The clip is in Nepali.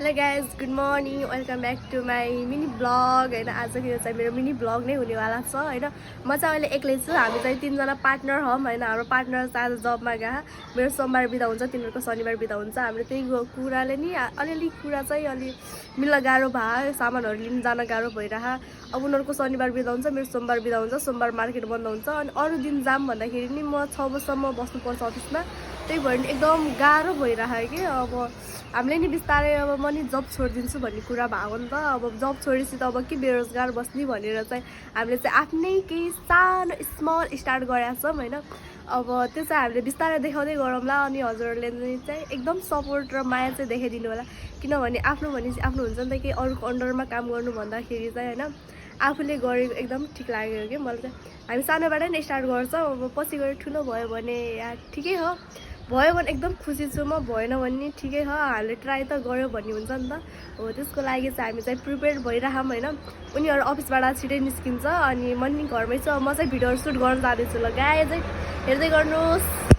Hello guys good morning welcome back to my mini blog होइन आजको चाहिँ मेरो मिनी ब्लग नै हुनेवाला छ होइन म चाहिँ अहिले एक्लै छु हामी चाहिँ तीनजना पार्टनर हौँ होइन हाम्रो पार्टनर चाहिँ आज जबमा गए मेरो सोमबार बिदा हुन्छ तिनीहरूको शनिबार बिदा हुन्छ हाम्रो त्यही कुराले नि अलिअलि कुरा चाहिँ अलि मिल्न गाह्रो भयो सामानहरू लिन जान गाह्रो भइरह अब उनीहरूको शनिबार बिदा हुन्छ मेरो सोमबार बिदा हुन्छ सोमबार मार्केट बन्द हुन्छ अनि अरू दिन जाम भन्दाखेरि नि म 6 बजीसम्म बस्नुपर्छ अफिसमा त्यही भएर नि एकदम गाह्रो भइरह्यो कि अब हामीले नि बिस्तारै अब म नि जब छोडिदिन्छु भन्ने कुरा भएको नि त अब जब छोडेपछि त अब के बेरोजगार बस्ने भनेर चाहिँ हामीले चाहिँ आफ्नै केही सानो स्मल स्टार्ट गरेका छौँ होइन अब त्यो चाहिँ हामीले बिस्तारै देखाउँदै गरौँला अनि हजुरहरूले चाहिँ एकदम सपोर्ट र माया चाहिँ देखाइदिनु होला किनभने आफ्नो भनेपछि आफ्नो हुन्छ नि त केही अरूको अन्डरमा काम गर्नु भन्दाखेरि चाहिँ होइन आफूले गरेको एकदम ठिक लाग्यो कि मलाई चाहिँ हामी सानोबाट नै स्टार्ट गर्छौँ अब पछि गएर ठुलो भयो भने या ठिकै हो भयो भने एकदम खुसी छु म भएन भने ठिकै हो हामीले ट्राई त गऱ्यो भन्ने हुन्छ नि त हो त्यसको लागि चाहिँ हामी चाहिँ प्रिपेयर भइरहौँ होइन उनीहरू अफिसबाट छिटै निस्किन्छ अनि म नि घरमै छु म चाहिँ भिडियोहरू सुट गर्न जाँदैछु ल गाए चाहिँ हेर्दै गर्नुहोस्।